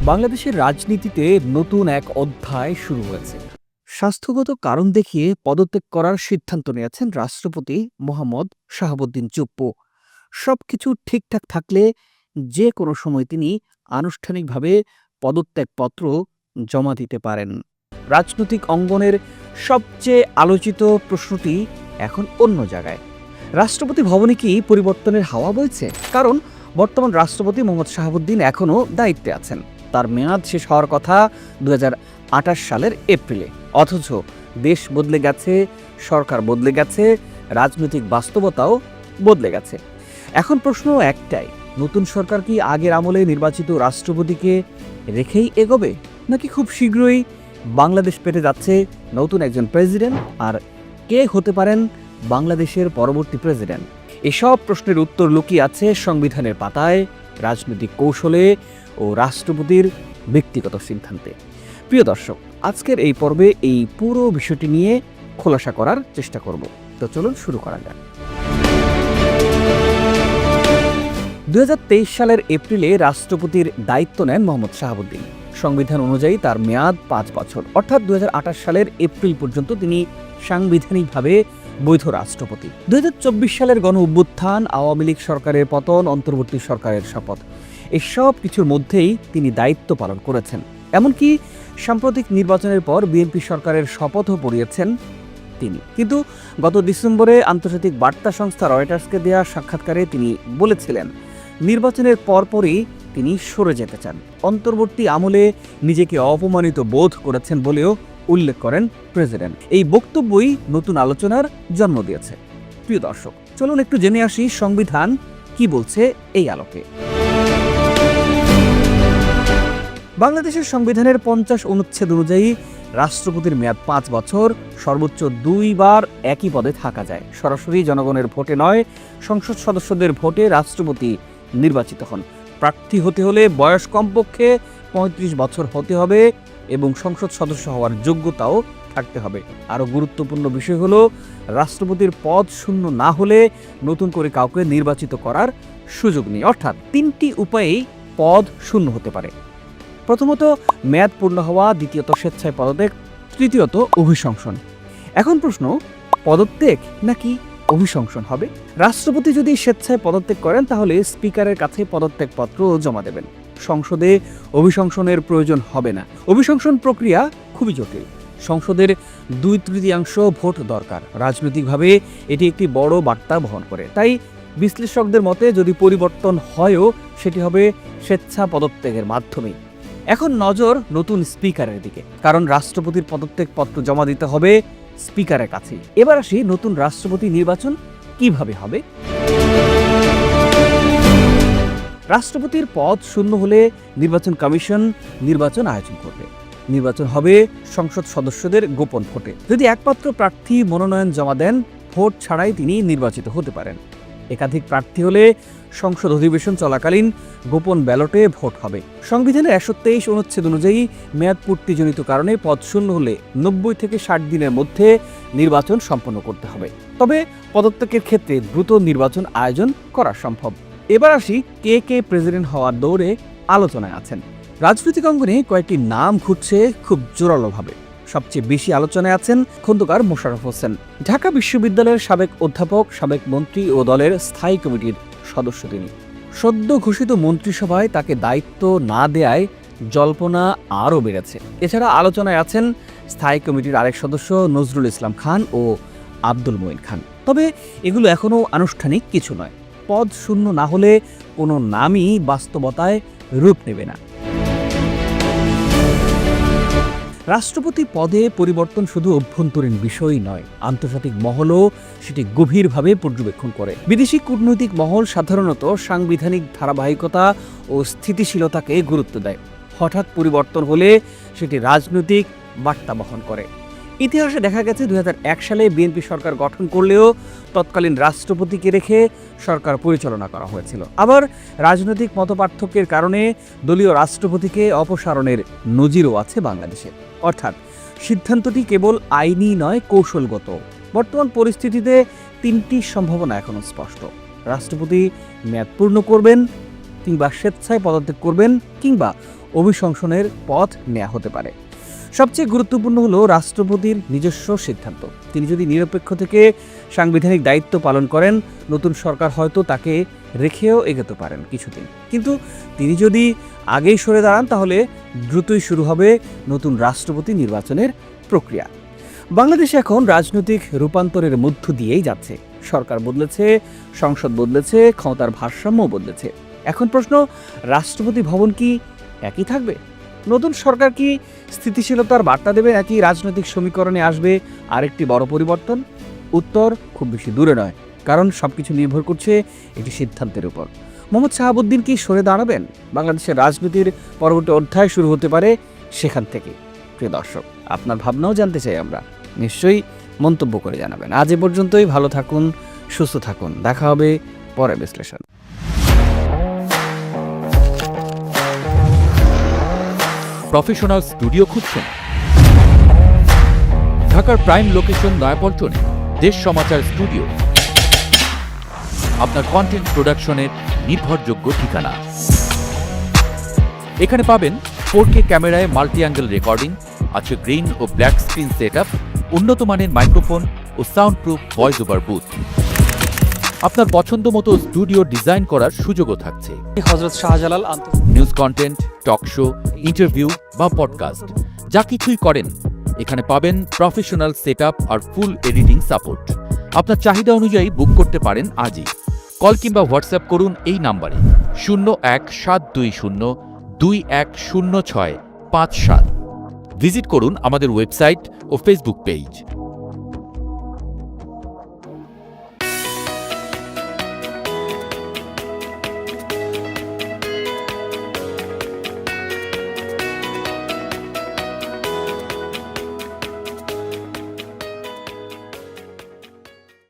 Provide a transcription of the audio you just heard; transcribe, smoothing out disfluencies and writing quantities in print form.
বাংলাদেশের রাজনীতিতে নতুন এক অধ্যায় শুরু হয়েছে। স্বাস্থ্যগত কারণ দেখিয়ে পদত্যাগ করার সিদ্ধান্ত নিয়েছেন রাষ্ট্রপতি মোহাম্মদ শাহাবুদ্দিন চুপ্পু। সবকিছু ঠিকঠাক থাকলে যে কোনো সময় তিনি আনুষ্ঠানিকভাবে পদত্যাগপত্র জমা দিতে পারেন। রাজনৈতিক অঙ্গনের সবচেয়ে আলোচিত প্রশ্নটি এখন অন্য জায়গায়। রাষ্ট্রপতি ভবনে কি পরিবর্তনের হাওয়া বইছে? কারণ বর্তমান রাষ্ট্রপতি মোহাম্মদ শাহাবুদ্দিন এখনও দায়িত্বে আছেন। তার মেয়াদ শেষ হওয়ার কথা 2028 সালের এপ্রিলে। অথচ দেশ বদলে গেছে, সরকার বদলে গেছে, রাজনৈতিক বাস্তবতাও বদলে গেছে। এখন প্রশ্ন একটাই, নতুন সরকার কি আগের আমলে নির্বাচিত রাষ্ট্রপতিকে রেখেই এগোবে, নাকি খুব শীঘ্রই বাংলাদেশ পেতে যাচ্ছে নতুন একজন প্রেসিডেন্ট? আর কে হতে পারেন বাংলাদেশের পরবর্তী প্রেসিডেন্ট? এসব প্রশ্নের উত্তর লুকিয়ে আছে সংবিধানের পাতায়, রাজনৈতিক কৌশলে ও রাষ্ট্রপতির ব্যক্তিগত সিদ্ধান্তে। প্রিয় দর্শক, আজকের এই পর্বে এই পুরো বিষয়টি নিয়ে খোলাসা করার চেষ্টা করব। তো চলুন শুরু করা যাক। 2023 সালের এপ্রিলে রাষ্ট্রপতির দায়িত্ব নেন মোহাম্মদ শাহাবুদ্দিন। সংবিধান অনুযায়ী তার মেয়াদ 5 বছর, অর্থাৎ 2028 সালের এপ্রিল পর্যন্ত তিনি সাংবিধানিকভাবে বৈধ রাষ্ট্রপতি। 2024 সালের গণ অভ্যুত্থান, আওয়ামী লীগ সরকারের পতন, অন্তর্বর্তী সরকারের শপথ, এসব কিছুর মধ্যেই তিনি দায়িত্ব পালন করেছেন। এমনকি সাম্প্রতিক নির্বাচনের পর বিএনপি সরকারের শপথও পড়িয়েছেন তিনি। কিন্তু গত ডিসেম্বরে আন্তর্জাতিক বার্তা সংস্থা রয়টার্সকে দেওয়া সাক্ষাৎকারে তিনি বলেছিলেন, নির্বাচনের পরপরই তিনি সরে যেতে চান। অন্তর্বর্তী আমলে নিজেকে অপমানিত বোধ করেছেন বলেও উল্লেখ করেন প্রেসিডেন্ট। এই বক্তব্যই নতুন আলোচনার জন্ম দিয়েছে। প্রিয় দর্শক, চলুন একটু জেনে আসি সংবিধান কি বলছে এই আলোকে। বাংলাদেশের সংবিধানের 50 অনুচ্ছেদ অনুযায়ী রাষ্ট্রপতির মেয়াদ 5 বছর, সর্বোচ্চ 2 বার একই পদে থাকা যায়। সরাসরি জনগণের ভোটে নয়, সংসদ সদস্যদের ভোটে রাষ্ট্রপতি নির্বাচিত হন। প্রার্থী হতে হলে বয়স কমপক্ষে 35 বছর হতে হবে এবং সংসদ সদস্য হওয়ার যোগ্যতাও থাকতে হবে। আরও গুরুত্বপূর্ণ বিষয় হলো, রাষ্ট্রপতির পদ শূন্য না হলে নতুন করে কাউকে নির্বাচিত করার সুযোগ নেই। অর্থাৎ 3টি উপায়েই পদ শূন্য হতে পারে। প্রথমত মেয়াদ পূর্ণ হওয়া, দ্বিতীয়ত স্বেচ্ছায় পদত্যাগ, তৃতীয়ত অভিশংসন। এখন প্রশ্ন, পদত্যাগ নাকি অভিশংসন হবে? রাষ্ট্রপতি যদি স্বেচ্ছায় পদত্যাগ করেন তাহলে স্পিকারের কাছে পদত্যাগপত্র জমা দেবেন। সংসদে অভিশংসনের প্রয়োজন হবে না। অভিশংসন প্রক্রিয়া খুবই জটিল। সংসদের 2/3 ভোট দরকার। রাজনৈতিকভাবে এটি একটি বড় বার্তা বহন করে। তাই বিশ্লেষকদের মতে যদি পরিবর্তন হয়ও সেটি হবে স্বেচ্ছা পদত্যাগের মাধ্যমেই। এখন নজর নতুন স্পিকারের দিকে, কারণ রাষ্ট্রপতির পদত্যাগপত্র জমা দিতে হবে স্পিকারের কাছেই। এবার আসি, নতুন রাষ্ট্রপতি নির্বাচন কিভাবে হবে? রাষ্ট্রপতির পদ শূন্য হলে নির্বাচন কমিশন নির্বাচন আয়োজন করবে। নির্বাচন হবে সংসদ সদস্যদের গোপন ভোটে। যদি একমাত্র প্রার্থী মনোনয়ন জমা দেন, ভোট ছাড়াই তিনি নির্বাচিত হতে পারেন। একাধিক প্রার্থী হলে সংসদ অধিবেশন চলাকালীন গোপন ব্যালটে ভোট হবে। সংবিধানের 123 অনুচ্ছেদ অনুযায়ী মেয়াদ পূর্তিজনিত কারণে পদ শূন্য হলে 90 থেকে 60 দিনের মধ্যে নির্বাচন সম্পন্ন করতে হবে। তবে পদত্যাগের ক্ষেত্রে দ্রুত নির্বাচন আয়োজন করা সম্ভব। এবার আসি, কে কে প্রেসিডেন্ট হওয়ার দৌড়ে আলোচনায় আছেন। রাজনৈতিক অঙ্গনে কয়েকটি নাম ঘুরছে খুব জোরালোভাবে। সবচেয়ে বেশি আলোচনায় আছেন খন্দকার মোশাররফ হোসেন। ঢাকা বিশ্ববিদ্যালয়ের সাবেক অধ্যাপক, সাবেক মন্ত্রী ও দলের স্থায়ী কমিটির সদস্য তিনি। সদ্য ঘোষিত মন্ত্রিসভায় তাকে দায়িত্ব না দেয়ায় জল্পনা আরও বেড়েছে। এছাড়া আলোচনায় আছেন স্থায়ী কমিটির আরেক সদস্য নজরুল ইসলাম খান ও আব্দুল মঈন খান। তবে এগুলো এখনও আনুষ্ঠানিক কিছু নয়। পদ শূন্য না হলে কোনো নামই বাস্তবতায় রূপ নেবে না। রাষ্ট্রপতি পদে পরিবর্তন শুধু অভ্যন্তরীণ বিষয় নয়, আন্তর্জাতিক মহলও সেটি গভীরভাবে পর্যবেক্ষণ করে। বিদেশি কূটনৈতিক মহল সাধারণত সাংবিধানিক ধারাবাহিকতা ও স্থিতিশীলতাকে গুরুত্ব দেয়। হঠাৎ পরিবর্তন হলে সেটি রাজনৈতিক বার্তা বহন করে। ইতিহাসে দেখা গেছে 2001 সালে বিএনপি সরকার গঠন করলেও তৎকালীন রাষ্ট্রপতিকে রেখে সরকার পরিচালনা করা হয়েছিল। আবার রাজনৈতিক মতপার্থক্যের কারণে দলীয় রাষ্ট্রপতিকে অপসারণের নজিরও আছে বাংলাদেশে। অর্থাৎ সিদ্ধান্তটি কেবল আইনি নয়, কৌশলগত। বর্তমান পরিস্থিতিতে 3টি সম্ভাবনা এখনো স্পষ্ট। রাষ্ট্রপতি মেয়াদ পূর্ণ করবেন, কিংবা স্বেচ্ছায় পদত্যাগ করবেন, কিংবা অভিশংসনের পথ নেওয়া হতে পারে। সবচেয়ে গুরুত্বপূর্ণ হলো রাষ্ট্রপতির নিজস্ব সিদ্ধান্ত। তিনি যদি নিরপেক্ষ থেকে সাংবিধানিক দায়িত্ব পালন করেন, নতুন সরকার হয়তো তাকে রেখেও এগোতে পারেন কিছুদিন। কিন্তু তিনি যদি আগেই সরে দাঁড়ান, তাহলে দ্রুতই শুরু হবে নতুন রাষ্ট্রপতি নির্বাচনের প্রক্রিয়া। বাংলাদেশে এখন রাজনৈতিক রূপান্তরের মধ্য দিয়েই যাচ্ছে। সরকার বদলেছে, সংসদ বদলেছে, ক্ষমতার ভারসাম্য বদলেছে। এখন প্রশ্ন, রাষ্ট্রপতি ভবন কি একই থাকবে? নতুন সরকার কি স্থিতিশীলতার বার্তা দেবে, নাকি রাজনৈতিক সমীকরণে আসবে আরেকটি বড় পরিবর্তন? উত্তর খুব বেশি দূরে নয়, কারণ সবকিছু নির্ভর করছে একটি সিদ্ধান্তের উপর। মোহাম্মদ শাহাবুদ্দিন কি সরে দাঁড়াবেন? বাংলাদেশের রাজনীতির পরবর্তী অধ্যায় শুরু হতে পারে সেখান থেকে। প্রিয় দর্শক, আপনার ভাবনাও জানতে চাই আমরা। নিশ্চয়ই মন্তব্য করে জানাবেন। আজ এ পর্যন্তই। ভালো থাকুন, সুস্থ থাকুন। দেখা হবে পরের বিশ্লেষণ। প্রফেশনাল স্টুডিও খুঁজছেন? ঢাকার প্রাইম লোকেশন নয়াপল্টনে দেশ সমাচার স্টুডিও আপনার কন্টেন্ট প্রোডাকশনের নির্ভরযোগ্য ঠিকানা। এখানে পাবেন 4K ক্যামেরায় মাল্টি অ্যাঙ্গেল রেকর্ডিং, আছে গ্রিন ও ব্ল্যাক স্ক্রিন সেটআপ, উন্নত মানের মাইক্রোফোন ও sound proof voice over booth. আপনার পছন্দ মতো স্টুডিও ডিজাইন করার সুযোগও থাকছে। Hazrat Shahjalal news content, talk show, interview বা পডকাস্ট, যা কিছুই করেন এখানে পাবেন প্রফেশনাল সেটআপ আর ফুল এডিটিং সাপোর্ট। আপনার চাহিদা অনুযায়ী বুক করতে পারেন আজই। কল কিংবা হোয়াটসঅ্যাপ করুন এই নাম্বারে 017202106557। ভিজিট করুন আমাদের ওয়েবসাইট ও ফেসবুক পেজ।